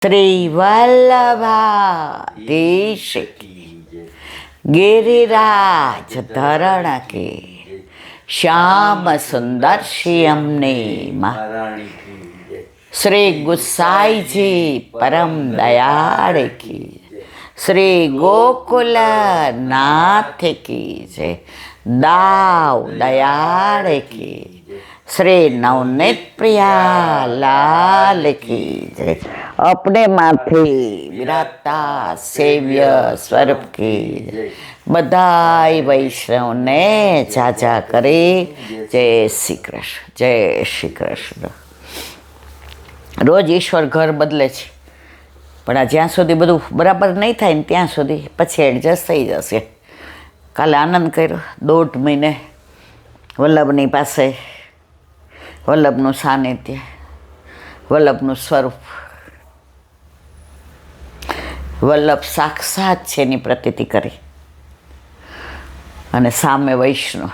શ્રી વલ્લભાધીશ गिरिराज धरण के श्याम सुंदर श्यामने श्री गुसाई जी परम दयाड़ की श्री गोकुल नाथ की जय दाव दयाड़ की श्री नवनीत प्रिया लाल की जय अपने माथे विराता सेव्य स्वरूप की बधाई वैष्णव ने जाजा करे जय श्री कृष्ण जय श्री कृष्ण। रोज ईश्वर घर बदले छे पण आ ज्यां सुधी बधुं बराबर नहीं थाय ने त्यां सुधी पछी एडजस्ट थई जशे। काले आनंद कर्यो 1.5 महीने वल्लभनी पासे वल्लभनुं सानिध्य वल्लभनुं स्वरूप वल्लभ साक्षात छे एनी प्रतीति करी अने सामे वैष्णव।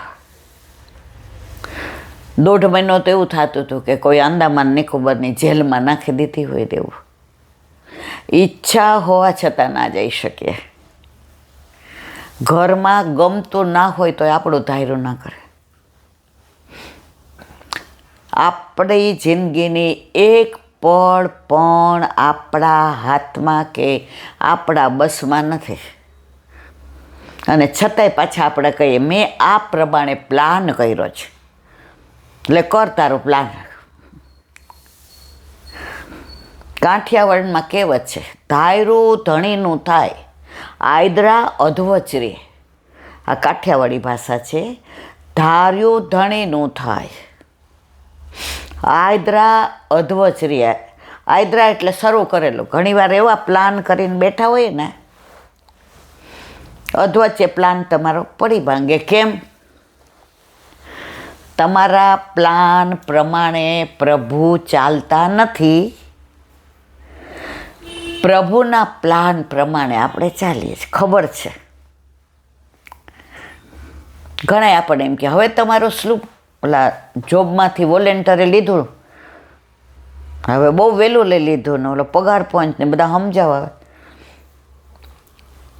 1.5 महीनो तो एवुं थतुं हतुं के कोई अंदामान निकोबाરની જેલમાં નાખી દીધી હોય તેવું। ઈચ્છા હોવા છતાં ના જઈ શકીએ। ઘરમાં ગમતું ના હોય તો આપણું ધાર્યું ના કરે। આપણી જિંદગીની એક પળ પણ આપણા હાથમાં કે આપણા બસમાં નથી અને છતાંય પાછા આપણે કહીએ મેં આ પ્રમાણે પ્લાન કર્યો છે એટલે કર તારું પ્લાન। કાઠિયાવાડમાં કહેવત છે ધાયરું ધણીનું થાય આયદરા અધવચરે। આ કાઠિયાવાડી ભાષા છે। ધાર્યું ધણીનું થાય આયદરા અધવચરી। આયદરા એટલે શરૂ કરેલું। ઘણીવાર એવા પ્લાન કરીને બેઠા હોય ને અધવચ્ચે પ્લાન તમારો પડી ભાંગે। કેમ? તમારા પ્લાન પ્રમાણે પ્રભુ ચાલતા નથી। પ્રભુના પ્લાન પ્રમાણે આપણે ચાલીએ છીએ। ખબર છે ઘણા આપણને એમ કે હવે તમારો સ્લૂપ ઓલા જોબમાંથી વોલેન્ટરે લીધું હવે બહુ વહેલું લઈ લીધું ને ઓલો પગાર પહોંચ ને બધા સમજાવવા।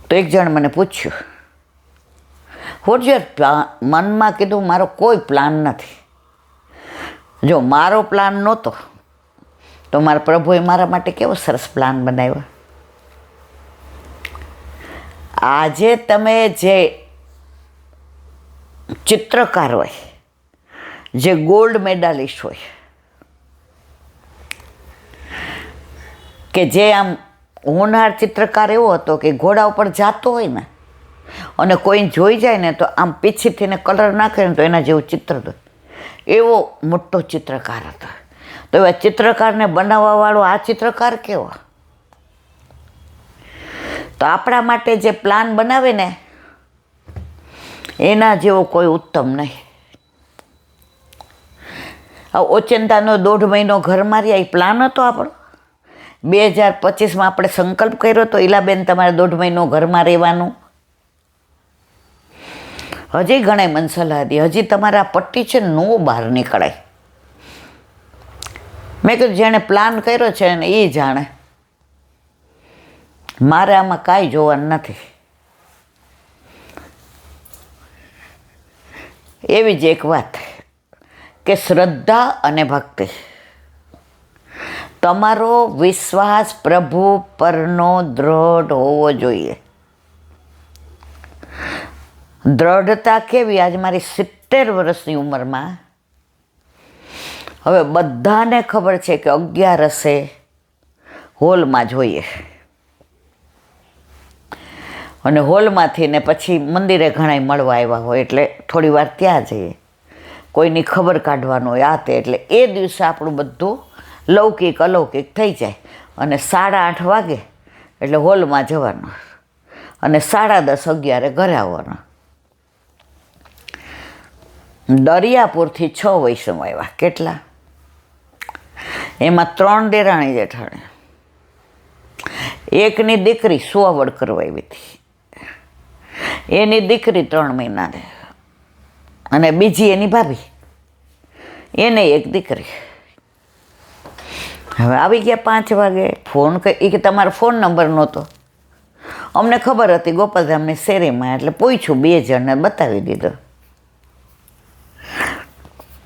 તો એક જણ મને પૂછ્યું વોટ યોર પ્લાન? મનમાં કીધું મારો કોઈ પ્લાન નથી। જો મારો પ્લાન નહોતો તો મારા પ્રભુએ મારા માટે કેવો સરસ પ્લાન બનાવ્યો। આજે તમે જે ચિત્રકાર હોય જે ગોલ્ડ મેડાલિસ્ટ હોય કે જે આમ હોનહાર ચિત્રકાર એવો હતો કે ઘોડા ઉપર જતો હોય ને અને કોઈ જોઈ જાય ને તો આમ પીછીથી ને કલર નાખે ને તો એના જેવું ચિત્ર દો એવો મોટો ચિત્રકાર હતો। તો એવા ચિત્રકારને બનાવવાવાળો આ ચિત્રકાર કેવો? તો આપણા માટે જે પ્લાન બનાવે ને એના જેવો કોઈ ઉત્તમ નહીં। ઓચિંતાનો 1.5 મહિનો ઘર માર્યા એ પ્લાન હતો આપણો। 2025માં આપણે સંકલ્પ કર્યો તો ઈલાબેન તમારે 1.5 મહિનો ઘરમાં રહેવાનું। હજી ઘણા મન સલાહ દી હજી તમારા પટ્ટી છે નો બહાર નીકળાય। મેં કીધું જેણે પ્લાન કર્યો છે ને એ જાણે, મારે આમાં કાંઈ જોવાનું નથી। એવી જ એક વાત કે શ્રદ્ધા અને ભક્તિ, તમારો વિશ્વાસ પ્રભુ પરનો દ્રઢ હોવો જોઈએ। દ્રઢતા કેવી? આજે મારી 70 વર્ષની ઉંમરમાં હવે બધાને ખબર છે કે 11 હોલમાં જોઈએ અને હોલમાંથી ને પછી મંદિરે ઘણાય મળવા આવ્યા હોય એટલે થોડી વાર ત્યાં જઈએ, કોઈની ખબર કાઢવાનું હોય આ તે, એટલે એ દિવસે આપણું બધું લૌકિક અલૌકિક થઈ જાય અને 8:30 વાગે એટલે હોલમાં જવાનું અને 10:30 11 ઘરે આવવાનું। દરિયાપુરથી 6 વૈષ્ણવ આવ્યા। કેટલા? એમાં 3 દેરાણી જેઠાણી, એકની દીકરી સુવાવડ કરવા આવી હતી, એની દીકરી 3 મહિનાની અને બીજી એની ભાભી, એને એક દીકરી। હવે આવી ગયા 5 વાગે, ફોન કે તમારો ફોન નંબર નહોતો. અમને ખબર હતી ગોપાલધામની શેરીમાં, એટલે પૂછ્યું, 2 જણને બતાવી દીધો.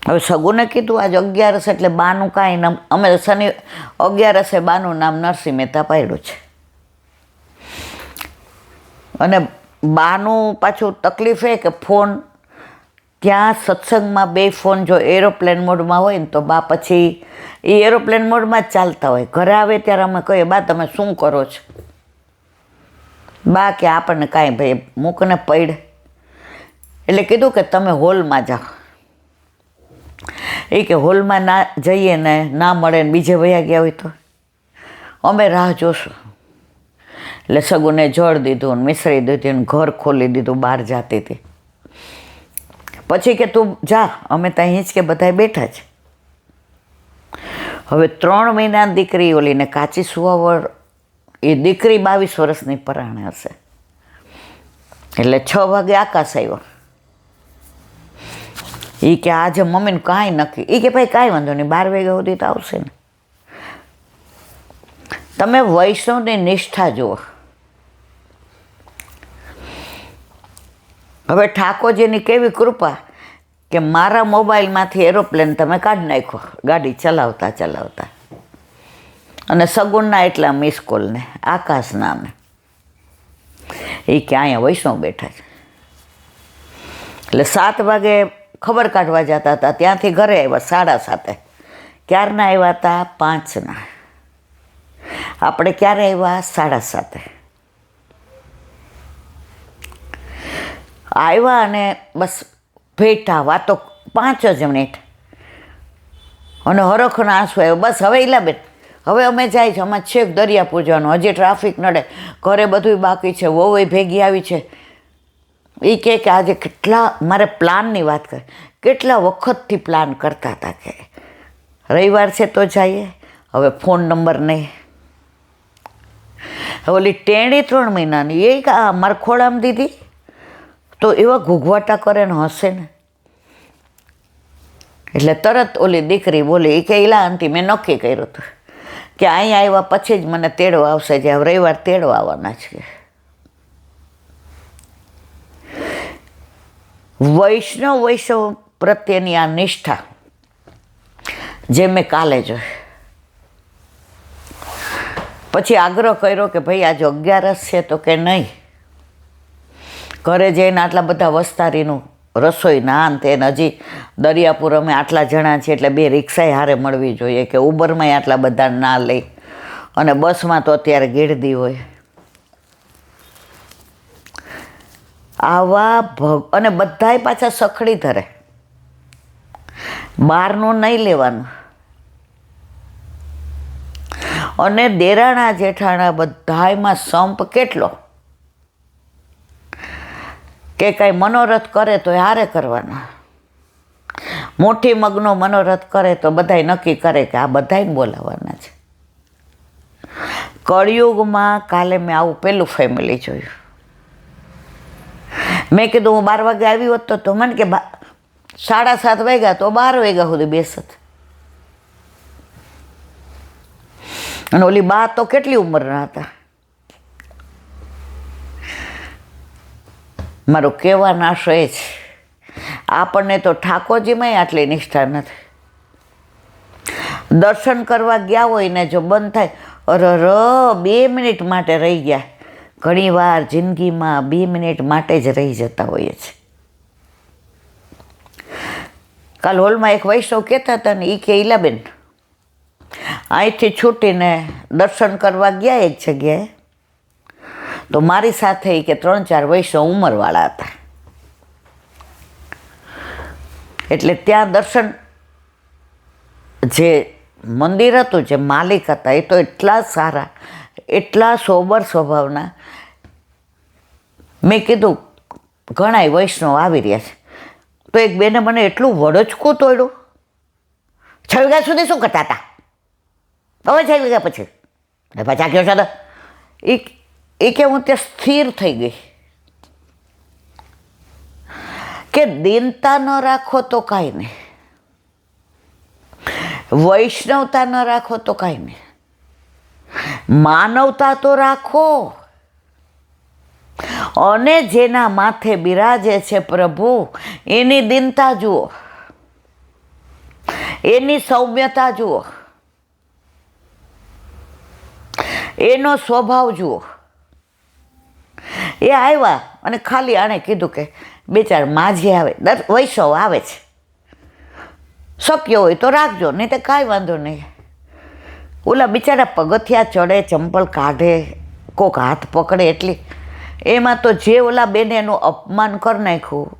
હવે સગુને કીધું આજે 11 એટલે બાનું કાંઈ નામ, અમે 11 બાનું નામ નરસિંહ મહેતા પાડ્યું છે. અને બાનું પાછું તકલીફ એ કે ફોન ત્યાં સત્સંગમાં 2 ફોન જો એરોપ્લેન મોડમાં હોય ને તો બા પછી એ એરોપ્લેન મોડમાં જ ચાલતા હોય. ઘરે આવે ત્યારે અમે કહીએ, બા તમે શું કરો છો? બા કે આપણને કાંઈ ભાઈ મૂકને પડ. એટલે કીધું કે તમે હોલમાં જાઓ. એ કે હોલમાં ના જઈએ ને ના મળે ને બીજે વયા ગયા હોય તો અમે રાહ જોશું. એટલે સગુને જળ દીધું ને મિશ્રી દીધી ને ઘર ખોલી દીધું, બહાર જાતી હતી. પછી કે તું જા, અમે ત્યાં હિંચકે બધા બેઠા છે. હવે 3 મહિના દીકરી ઓલીને કાચી સુવાવડ, એ દીકરી 22 વર્ષની પરાણે હશે. એટલે 6 વાગે આકાશ આવ્યો. એ કે આજે મમ્મીને કાંઈ નક્કી. એ કે ભાઈ કાંઈ વાંધો નહીં, 12 વાગ્યા સુધી તો આવશે ને. તમે વૈષ્ણવની નિષ્ઠા જુઓ. હવે ઠાકોરજીની કેવી કૃપા કે મારા મોબાઈલમાંથી એરોપ્લેન તમે કાઢી નાખો ગાડી ચલાવતા ચલાવતા. અને સગુનના એટલા મિસ કોલને, આકાશના ને. એ કે અહીંયા વૈષ્ણવ બેઠા છે. એટલે 7 વાગે ખબર કાઢવા જતા હતા, ત્યાંથી ઘરે આવ્યા 7:30. ક્યારના આવ્યા હતા? 5ના. આપણે ક્યારે આવ્યા? 7:30. આવ્યા અને બસ ભેટા વાતો 5 જ મિનિટ. અને હરખના આંસુ આવ્યો. બસ હવે ઈલાબેન, હવે અમે જાય છે, અમારે છેક દરિયાપુર જવાનું, હજી ટ્રાફિક નડે, ઘરે બધું બાકી છે, વહુએ ભેગી આવી છે. એ કે આજે કેટલા મારે પ્લાનની વાત કરે, કેટલા વખતથી પ્લાન કરતા હતા કે રવિવાર છે તો જઈએ. હવે ફોન નંબર નહીં. ઓલી ટેણી 3 મહિનાની એ મારે ખોળામાં દીધી તો એવા ઘૂઘવાટા કરે ને હશે ને. એટલે તરત ઓલી દીકરી બોલી, એ કે ઈલા આંટી મેં નક્કી કર્યું હતું કે અહીંયા આવ્યા પછી જ મને તેડવા આવશે, જે રવિવાર તેડવા આવવાના છે. વૈષ્ણવ પ્રત્યેની આ નિષ્ઠા જે મેં કાલે જોઈ. પછી આગ્રહ કર્યો કે ભાઈ આજે 11 છે તો કે નહીં, ઘરે જઈને આટલા બધા વસ્તારીનું રસોઈ નાન તેને હજી દરિયાપુર અમે આટલા જણા છીએ એટલે 2 રિક્ષાએ હારે મળવી જોઈએ કે ઉબરમાં આટલા બધા ના લઈ, અને બસમાં તો અત્યારે ગીરદી હોય. આવા અને બધાય પાછા સખડી ધરે, બહારનું નહીં લેવાનું. અને દેરાણા જેઠાણા બધાયમાં સંપ કેટલો કે કાંઈ મનોરથ કરે તો હારે કરવાના. મોટી મગનો મનોરથ કરે તો બધાય નક્કી કરે કે આ બધાય બોલાવવાના છે. કળિયુગમાં કાલે મેં આવું પેલું ફેમિલી જોયું. મેં કીધું હું 12 વાગે આવી હોત તો મને કે 7:30 વાગ્યા તો 12 વાગ્યા સુધી બેસત. અને ઓલી બા તો કેટલી ઉંમરના હતા. મારું કહેવાનો આશય એ છે, આપણને તો ઠાકોરજીમાંય આટલી નિષ્ઠા નથી. દર્શન કરવા ગયા હોય ને જો બંધ થાય, અરર 2 મિનિટ માટે રહી ગયા. ઘણી વાર જિંદગીમાં 2 મિનિટ માટે જ રહી જતા હોઈએ છીએ. કાલ હોલમાં એક વૈષ્ણવ કહેતા હતા ને, એ કે ઈલાબેન અહીંથી છૂટીને દર્શન કરવા ગયા એક જગ્યાએ, તો મારી સાથે કે 3-4 વૈષ્ણવ ઉંમરવાળા હતા. એટલે ત્યાં દર્શન જે મંદિર હતું, જે માલિક હતા, એ તો એટલા સારા, એટલા સોબર સ્વભાવના. મેં કીધું ઘણાય વૈષ્ણવ આવી રહ્યા છે, તો એક બેને મને એટલું વડચકું તોડ્યું. 6 વાગ્યા સુધી શું કરતા હતા? હવે 6 વાગ્યા પછી પાછા કયો છો? એ કે હું ત્યાં સ્થિર થઈ ગઈ કે દીનતા ન રાખો તો કાંઈ નહીં. વૈષ્ણવતા ન રાખો તો કાંઈ નહીં, માનવતા તો રાખો. અને જેના માથે બિરાજે છે પ્રભુ, એની દીનતા જુઓ, એની સૌમ્યતા જુઓ, એનો સ્વભાવ જુઓ. એ આવ્યા અને ખાલી આણે કીધું કે બે ચાર માજી આવે, વૈષ્ણવ આવે છે, શક્ય હોય તો રાખજો, નહીં તો કાંઈ વાંધો નહીં. ઓલા બિચારા પગથિયા ચડે, ચંપલ કાઢે, કોક હાથ પકડે, એટલી એમાં તો જે ઓલા બેને એનું અપમાન કરી નાખ્યું.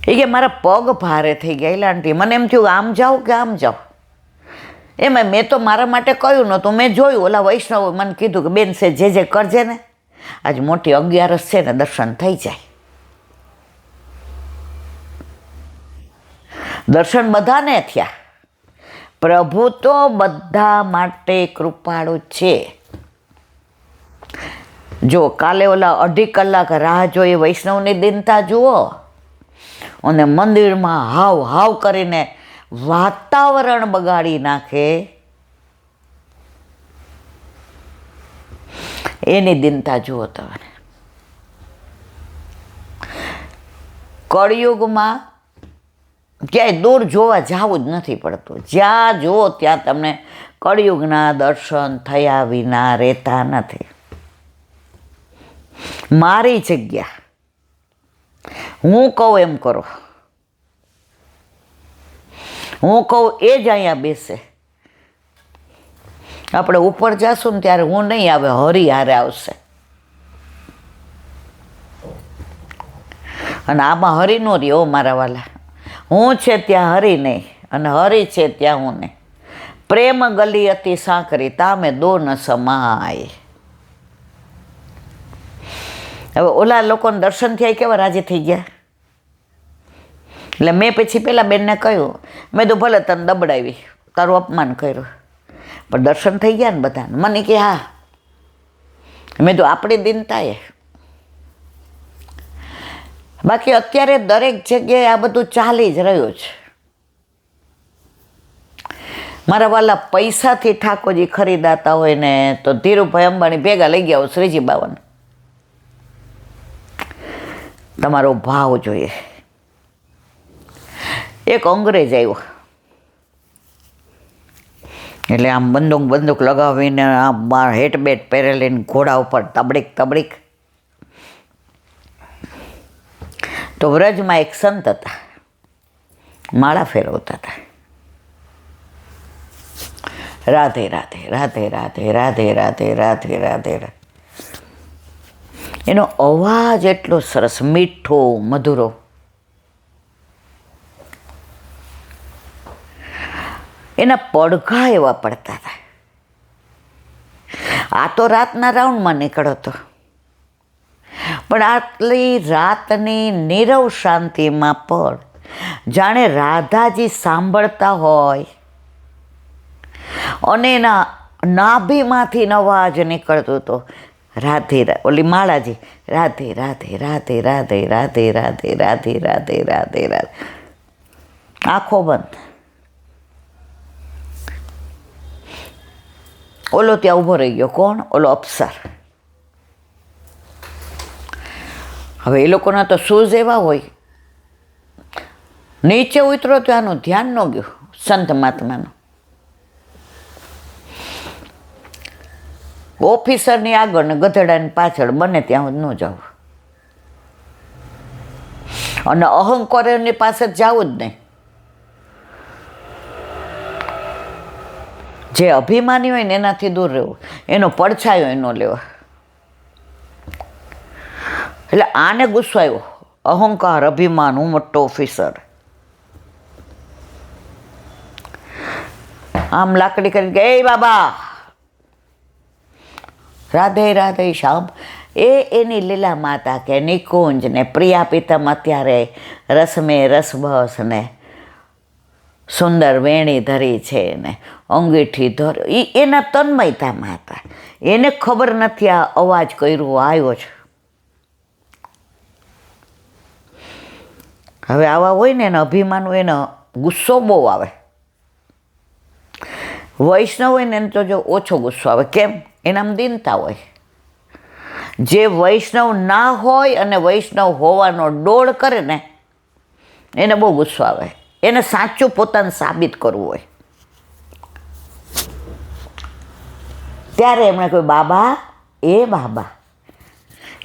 એ કે મારા પગ ભારે થઈ ગયા. એટલે આંટી મને એમ થયું આમ જાઉં કે આમ જાઉં. એમાં મેં તો મારા માટે કહ્યું નહોતું, મેં જોયું ઓલા વૈષ્ણવે મને કીધું કે બેન છે જે કરજે ને, આજ મોટી 11 છે ને, દર્શન થઈ જાય. દર્શન બધાને થયા. પ્રભુ તો બધા માટે કૃપાળુ છે. જો કાલે ઓલા 2.5 કલાક રાહ જોઈ, વૈષ્ણવની દીનતા જુઓ, અને મંદિરમાં હાવ હાવ કરીને વાતાવરણ બગાડી નાખે, એની દીનતા જુઓ તમે. કળિયુગમાં ક્યાંય દૂર જોવા જવું જ નથી પડતું. જ્યાં જુઓ ત્યાં તમને કળિયુગના દર્શન થયા વિના રહેતા નથી. મારી જગ્યા, હું કહું એમ કરો, હું કહું એ જ અહીંયા બેસે. આપણે ઉપર જાશું ને ત્યારે હું નહીં આવે, હરી હારે આવશે. અને આમાં હરી નો રહ્યો મારા વાલા. હું છે ત્યાં હરી નહીં, અને હરી છે ત્યાં હું નહીં. પ્રેમ ગલી અતિ સાંકરી, તામે દો ન સમાય. હવે ઓલા લોકોને દર્શન થયા કેવા રાજી થઈ ગયા. એટલે મેં પછી પેલા બેનને કહ્યું, મેં તો ભલે તને દબડાવી, તારું અપમાન કર્યું, પણ દર્શન થઈ ગયા ને બધાને. મને કે હા. મેં તો આપણી દીનતાએ. બાકી અત્યારે દરેક જગ્યાએ આ બધું ચાલી જ રહ્યું છે. મારા વાલા પૈસાથી ઠાકોરજી ખરીદાતા હોય ને તો ધીરુભાઈ અંબાણી ભેગા લઈ ગયા હોય શ્રીજી બાવન. તમારો ભાવ જોઈએ. એક અંગ્રેજ આવ્યો, એટલે આમ બંદૂક લગાવીને આમ હેટ બેટ પહેરેલીને ઘોડા ઉપર તબડીક. તો વ્રજમાં એક સંત હતા, માળા ફેરવતા હતા. રાધે રાધે રાધે રાધે રાધે રાધે રાધે રાધે. એનો અવાજ એટલો સરસ, મીઠો, મધુરો. એના પડઘા એવા પડતા હતા. આ તો રાતના રાઉન્ડમાં નીકળ્યો હતો, પણ આટલી રાતની નીરવ શાંતિમાં પણ જાણે રાધાજી સાંભળતા હોય, અને એના નાભીમાંથી અવાજ નીકળતો હતો, રાધે ઓલી માળાજી, રાધે રાધે રાધે રાધે રાધે રાધે રાધે રાધે રાધે રાધે. આંખો બંધ. ઓલો ત્યાં ઊભો રહી ગયો. કોણ? ઓલો અપ્સર. હવે એ લોકોના તો શૂઝ એવા હોય, નીચે ઉતરો તો આનું ધ્યાન ન ગયું સંત મહાત્માનું. ઓફિસરની આગળ ને ગધેડાની પાછળ બને ત્યાં ન જવું, અને અહંકારની પાસે જવું જ નહીં. જે અભિમાની હોય ને એનાથી દૂર રહેવું, એનો પડછાયો એનો લેવો. એટલે આને ગુસ્સો આવ્યો, અહંકાર, અભિમાન, હું મોટો ઓફિસર. આમ લાકડી કરી કે એ બાબા રાધે રાધે શ્યામ. એની લીલા માતા કે નિકુંજ ને પ્રિયા પિતમ અત્યારે રસમે રસબસ ને સુંદર વેણી ધરી છે ને અંગીઠી ધર, એના તન્મયતામાં હતા. એને ખબર નથી આ અવાજ કર્યો આવ્યો છે. હવે આવા હોય ને એનો અભિમાન, એનો ગુસ્સો બહુ આવે. વૈષ્ણવ હોય ને એને તો જો ઓછો ગુસ્સો આવે. કેમ? એનામાં દીનતા હોય. જે વૈષ્ણવ ના હોય અને વૈષ્ણવ હોવાનો ડોળ કરે ને એને બહુ ગુસ્સો આવે. એને સાચું પોતાને સાબિત કરવું હોય. ત્યારે એમણે કહ્યું, બાબા, એ બાબા.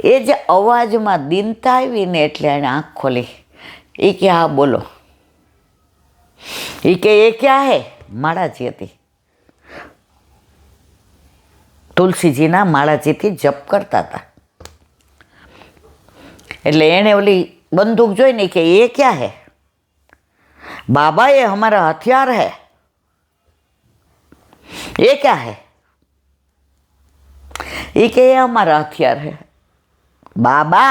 એ જે અવાજમાં દીનતા આવી ને એટલે એણે આંખ ખોલી. એ કે હા બોલો. એ કે એ ક્યાં હે? માળાજી હતી. તુલસીજીના માળાજીથી જપ કરતા હતા. એટલે એણે ઓલી બંદૂક જોઈને કે એ ક્યાં હે? बाबा ये हमारा हथियार है. ये क्या है? ये कि ये हमारा हथियार है. बाबा,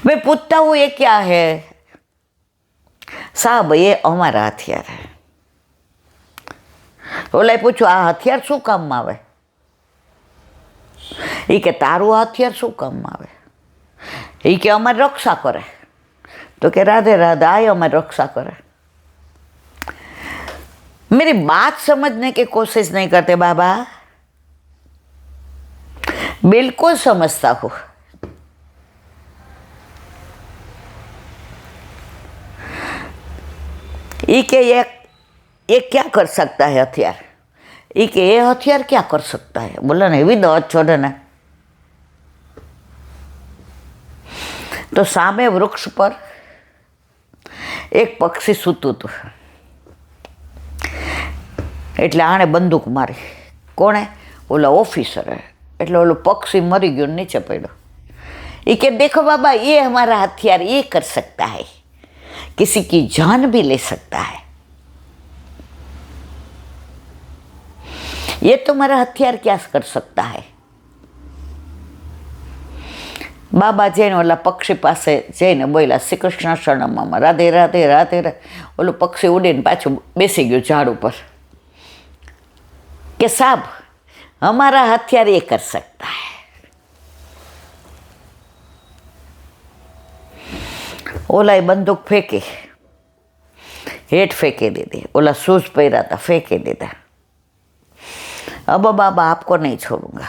मैं पूछता हूं ये क्या है? साहब ये हमारा हथियार है. ઓલા પૂછ્યું આ હથિયાર શું કામમાં આવે? એ કે તારું હથિયાર શું કામમાં આવે? એ કે અમારી રક્ષા કરે. तो कि राधे राधे आए हमारी रक्षा करे. मेरी बात समझने की कोशिश नहीं करते बाबा. बिल्कुल समझता हूँ. ये कि ये क्या कर सकता है हथियार? ये कि ये हथियार क्या कर सकता है? बोला ना एवी दवा छोड़े ना. तो सामे वृक्ष पर એક પક્ષી સૂતું હતું. એટલે આણે બંદૂક મારી. કોણે? ઓલા ઓફિસરે. એટલે ઓલું પક્ષી મરી ગયું, નીચે પડ્યો. એ કે દેખો બાબા, ये हमारा हथियार ये कर सकता है, किसी की जान भी ले सकता है. ये तुम्हारा हथियार क्या कर सकता है? બાબા જઈને ઓલા પક્ષી પાસે જઈને બોલ્યા, શ્રી કૃષ્ણ શરણમાં, રાધે રાધે રાધે રાધે. ઓલું પક્ષી ઉડીને પાછું બેસી ગયું ઝાડ ઉપર. કે સાહેબ, હમારા હથિયાર એ કર સકતા હૈ. ઓલાએ બંદૂક ફેંકી, હેઠ ફેંકી દીધી. ઓલા શૂઝ પહેર્યા હતા, ફેંકી દીધા. अब बाबा आपको नहीं छोड़ूंगा.